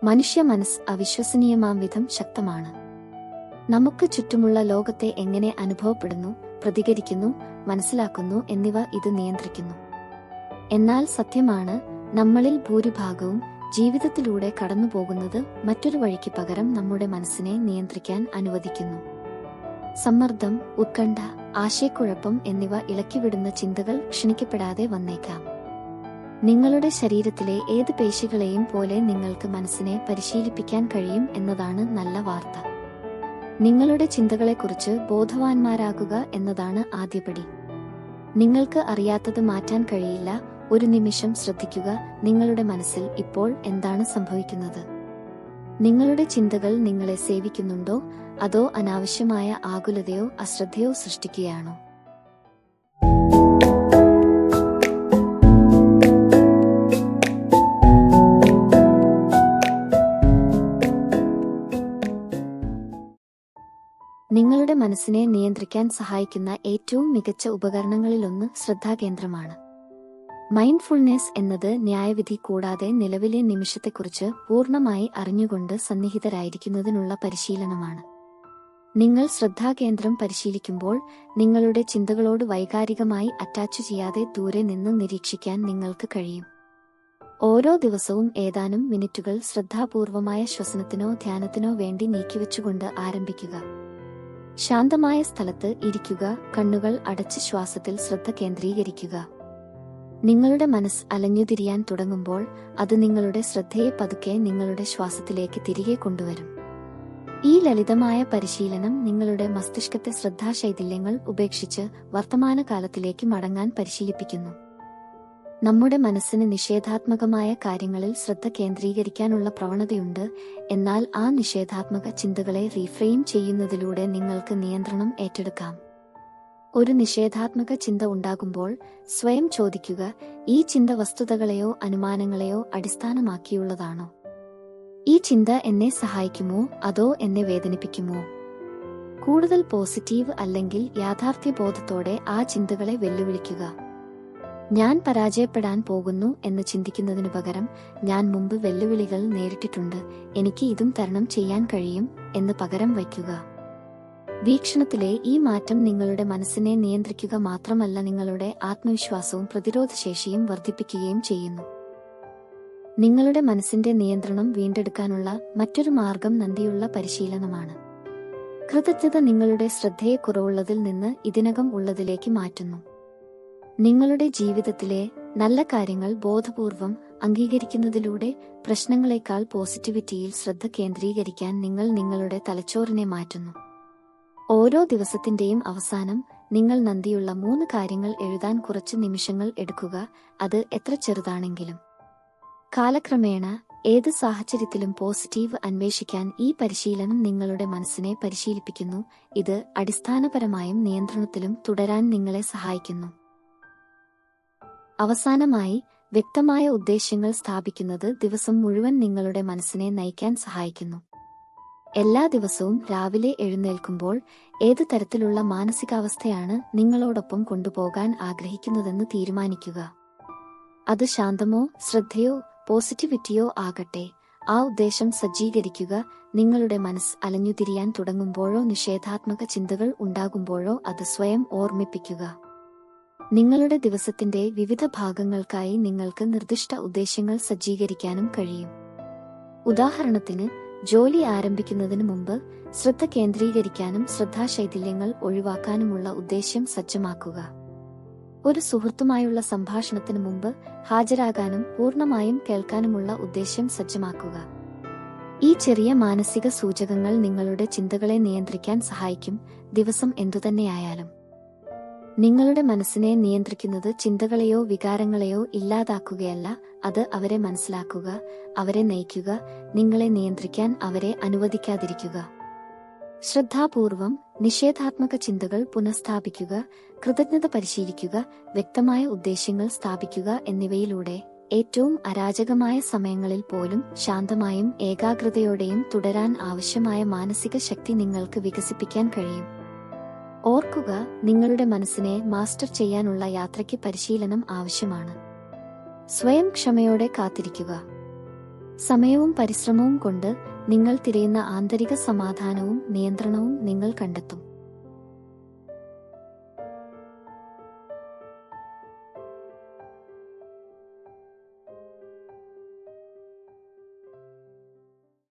മനുഷ്യ മനസ്സ് അവിശ്വസനീയമാം വിധം ശക്തമാണ്. നമുക്ക് ചുറ്റുമുള്ള ലോകത്തെ എങ്ങനെ അനുഭവപ്പെടുന്നു, പ്രതികരിക്കുന്നു, മനസ്സിലാക്കുന്നു എന്നിവ ഇത് നിയന്ത്രിക്കുന്നു. എന്നാൽ സത്യമാണ്, നമ്മളിൽ ഭൂരിഭാഗവും ജീവിതത്തിലൂടെ കടന്നുപോകുന്നത് മറ്റൊരു വഴിക്ക് പകരം നമ്മുടെ മനസ്സിനെ നിയന്ത്രിക്കാൻ അനുവദിക്കുന്നു. സമ്മർദ്ദം, ഉത്കണ്ഠ, ആശയക്കുഴപ്പം എന്നിവ ഇളക്കിവിടുന്ന ചിന്തകൾ ക്ഷണിക്കപ്പെടാതെ വന്നേക്കാം. നിങ്ങളുടെ ശരീരത്തിലെ ഏത് പേശികളെയും പോലെ നിങ്ങൾക്ക് മനസ്സിനെ പരിശീലിപ്പിക്കാൻ കഴിയും എന്നതാണ് നല്ല വാർത്ത. നിങ്ങളുടെ ചിന്തകളെക്കുറിച്ച് ബോധവാന്മാരാകുക എന്നതാണ് ആദ്യപടി. നിങ്ങൾക്ക് അറിയാത്തത് മാറ്റാൻ കഴിയില്ല. ഒരു നിമിഷം ശ്രദ്ധിക്കുക, നിങ്ങളുടെ മനസ്സിൽ ഇപ്പോൾ എന്താണ് സംഭവിക്കുന്നത്? നിങ്ങളുടെ ചിന്തകൾ നിങ്ങളെ സേവിക്കുന്നുണ്ടോ, അതോ അനാവശ്യമായ ആകുലതയോ അശ്രദ്ധയോ സൃഷ്ടിക്കുകയാണോ? നിങ്ങളുടെ മനസ്സിനെ നിയന്ത്രിക്കാൻ സഹായിക്കുന്ന ഏറ്റവും മികച്ച ഉപകരണങ്ങളിലൊന്ന് ശ്രദ്ധാകേന്ദ്രമാണ്. മൈൻഡ്ഫുൾനെസ് എന്നത് ന്യായവിധി കൂടാതെ നിലവിലെ നിമിഷത്തെക്കുറിച്ച് പൂർണ്ണമായി അറിഞ്ഞുകൊണ്ട് സന്നിഹിതരായിരിക്കുന്നതിനുള്ള പരിശീലനമാണ്. നിങ്ങൾ ശ്രദ്ധാകേന്ദ്രം പരിശീലിക്കുമ്പോൾ നിങ്ങളുടെ ചിന്തകളോട് വൈകാരികമായി അറ്റാച്ച് ചെയ്യാതെ ദൂരെ നിന്ന് നിരീക്ഷിക്കാൻ നിങ്ങൾക്ക് കഴിയും. ഓരോ ദിവസവും ഏതാനും മിനിറ്റുകൾ ശ്രദ്ധാപൂർവമായ ശ്വസനത്തിനോ ധ്യാനത്തിനോ വേണ്ടി നീക്കിവെച്ചുകൊണ്ട് ആരംഭിക്കുക. ശാന്തമായ സ്ഥലത്ത് ഇരിക്കുക, കണ്ണുകൾ അടച്ച് ശ്വാസത്തിൽ ശ്രദ്ധ കേന്ദ്രീകരിക്കുക. നിങ്ങളുടെ മനസ്സ് അലഞ്ഞുതിരിയാൻ തുടങ്ങുമ്പോൾ അത് നിങ്ങളുടെ ശ്രദ്ധയെ പതുക്കെ നിങ്ങളുടെ ശ്വാസത്തിലേക്ക് തിരികെ കൊണ്ടുവരും. ഈ ലളിതമായ പരിശീലനം നിങ്ങളുടെ മസ്തിഷ്കത്തെ ശ്രദ്ധാശൈഥില്യങ്ങൾ ഉപേക്ഷിച്ച് വർത്തമാനകാലത്തിലേക്ക് മടങ്ങാൻ പരിശീലിപ്പിക്കുന്നു. നമ്മുടെ മനസ്സിന് നിഷേധാത്മകമായ കാര്യങ്ങളിൽ ശ്രദ്ധ കേന്ദ്രീകരിക്കാനുള്ള പ്രവണതയുണ്ട്. എന്നാൽ ആ നിഷേധാത്മക ചിന്തകളെ റീഫ്രെയിം ചെയ്യുന്നതിലൂടെ നിങ്ങൾക്ക് നിയന്ത്രണം ഏറ്റെടുക്കാം. ഒരു നിഷേധാത്മക ചിന്ത ഉണ്ടാകുമ്പോൾ സ്വയം ചോദിക്കുക, ഈ ചിന്ത വസ്തുതകളെയോ അനുമാനങ്ങളെയോ അടിസ്ഥാനമാക്കിയുള്ളതാണോ? ഈ ചിന്ത എന്നെ സഹായിക്കുമോ അതോ എന്നെ വേദനിപ്പിക്കുമോ? കൂടുതൽ പോസിറ്റീവ് അല്ലെങ്കിൽ യാഥാർത്ഥ്യബോധത്തോടെ ആ ചിന്തകളെ വെല്ലുവിളിക്കുക. ഞാൻ പരാജയപ്പെടാൻ പോകുന്നു എന്ന് ചിന്തിക്കുന്നതിനു പകരം ഞാൻ മുമ്പ് വെല്ലുവിളികൾ നേരിട്ടിട്ടുണ്ട്, എനിക്ക് ഇതും തരണം ചെയ്യാൻ കഴിയും എന്ന് പകരം വയ്ക്കുക. വീക്ഷണത്തിലെ ഈ മാറ്റം നിങ്ങളുടെ മനസ്സിനെ നിയന്ത്രിക്കുക മാത്രമല്ല, നിങ്ങളുടെ ആത്മവിശ്വാസവും പ്രതിരോധശേഷിയും വർദ്ധിപ്പിക്കുകയും ചെയ്യുന്നു. നിങ്ങളുടെ മനസ്സിന്റെ നിയന്ത്രണം വീണ്ടെടുക്കാനുള്ള മറ്റൊരു മാർഗം നന്ദിയുള്ള പരിശീലനമാണ്. കൃതജ്ഞത നിങ്ങളുടെ ശ്രദ്ധയെ കുറവുള്ളതിൽ നിന്ന് ഇതിനകം ഉള്ളതിലേക്ക് മാറ്റുന്നു. നിങ്ങളുടെ ജീവിതത്തിലെ നല്ല കാര്യങ്ങൾ ബോധപൂർവം അംഗീകരിക്കുന്നതിലൂടെ പ്രശ്നങ്ങളെക്കാൾ പോസിറ്റിവിറ്റിയിൽ ശ്രദ്ധ കേന്ദ്രീകരിക്കാൻ നിങ്ങൾ നിങ്ങളുടെ തലച്ചോറിനെ മാറ്റുന്നു. ഓരോ ദിവസത്തിന്റെയും അവസാനം നിങ്ങൾ നന്ദിയുള്ള 3 കാര്യങ്ങൾ എഴുതാൻ കുറച്ച് നിമിഷങ്ങൾ എടുക്കുക, അത് എത്ര ചെറുതാണെങ്കിലും. കാലക്രമേണ ഏത് സാഹചര്യത്തിലും പോസിറ്റീവ് അന്വേഷിക്കാൻ ഈ പരിശീലനം നിങ്ങളുടെ മനസ്സിനെ പരിശീലിപ്പിക്കുന്നു. ഇത് അടിസ്ഥാനപരമായും നിയന്ത്രണത്തിലും തുടരാൻ നിങ്ങളെ സഹായിക്കുന്നു. അവസാനമായി, വ്യക്തമായ ഉദ്ദേശ്യങ്ങൾ സ്ഥാപിക്കുന്നത് ദിവസം മുഴുവൻ നിങ്ങളുടെ മനസ്സിനെ നയിക്കാൻ സഹായിക്കുന്നു. എല്ലാ ദിവസവും രാവിലെ എഴുന്നേൽക്കുമ്പോൾ ഏത് തരത്തിലുള്ള മാനസികാവസ്ഥയാണ് നിങ്ങളോടൊപ്പം കൊണ്ടുപോകാൻ ആഗ്രഹിക്കുന്നതെന്ന് തീരുമാനിക്കുക. അത് ശാന്തമോ ശ്രദ്ധയോ പോസിറ്റിവിറ്റിയോ ആകട്ടെ, ആ ഉദ്ദേശം സജ്ജീകരിക്കുക. നിങ്ങളുടെ മനസ്സ് അലഞ്ഞുതിരിയാൻ തുടങ്ങുമ്പോഴോ നിഷേധാത്മക ചിന്തകൾ ഉണ്ടാകുമ്പോഴോ അത് സ്വയം ഓർമ്മിപ്പിക്കുക. നിങ്ങളുടെ ദിവസത്തിന്റെ വിവിധ ഭാഗങ്ങൾക്കായി നിങ്ങൾക്ക് നിർദ്ദിഷ്ട ഉദ്ദേശ്യങ്ങൾ സജ്ജീകരിക്കാനും കഴിയും. ഉദാഹരണത്തിന്, ജോലി ആരംഭിക്കുന്നതിന് മുമ്പ് ശ്രദ്ധ കേന്ദ്രീകരിക്കാനും ശ്രദ്ധാശൈഥില്യങ്ങൾ ഒഴിവാക്കാനുമുള്ള ഉദ്ദേശ്യം സജ്ജമാക്കുക. ഒരു സുഹൃത്തുമായുള്ള സംഭാഷണത്തിന് മുമ്പ് ഹാജരാകാനും പൂർണ്ണമായും കേൾക്കാനുമുള്ള ഉദ്ദേശ്യം സജ്ജമാക്കുക. ഈ ചെറിയ മാനസിക സൂചകങ്ങൾ നിങ്ങളുടെ ചിന്തകളെ നിയന്ത്രിക്കാൻ സഹായിക്കും. ദിവസം എന്തുതന്നെയായാലും നിങ്ങളുടെ മനസ്സിനെ നിയന്ത്രിക്കുന്നത് ചിന്തകളെയോ വികാരങ്ങളെയോ ഇല്ലാതാക്കുകയല്ല, അത് അവരെ മനസ്സിലാക്കുക, അവരെ നയിക്കുക, നിങ്ങളെ നിയന്ത്രിക്കാൻ അവരെ അനുവദിക്കാതിരിക്കുക. ശ്രദ്ധാപൂർവം നിഷേധാത്മക ചിന്തകൾ പുനഃസ്ഥാപിക്കുക, കൃതജ്ഞത പരിശീലിക്കുക, വ്യക്തമായ ഉദ്ദേശ്യങ്ങൾ സ്ഥാപിക്കുക എന്നിവയിലൂടെ ഏറ്റവും അരാജകമായ സമയങ്ങളിൽ പോലും ശാന്തമായും ഏകാഗ്രതയോടെയും തുടരാൻ ആവശ്യമായ മാനസിക ശക്തി നിങ്ങൾക്ക് വികസിപ്പിക്കാൻ കഴിയും. ഓർക്കുക, നിങ്ങളുടെ മനസ്സിനെ മാസ്റ്റർ ചെയ്യാനുള്ള യാത്രയ്ക്ക് പരിശീലനം ആവശ്യമാണ്. സ്വയം ക്ഷമയോടെ കാത്തിരിക്കുക. സമയവും പരിശ്രമവും കൊണ്ട് നിങ്ങൾ തിരയുന്ന ആന്തരിക സമാധാനവും നിയന്ത്രണവും നിങ്ങൾ കണ്ടെത്തും.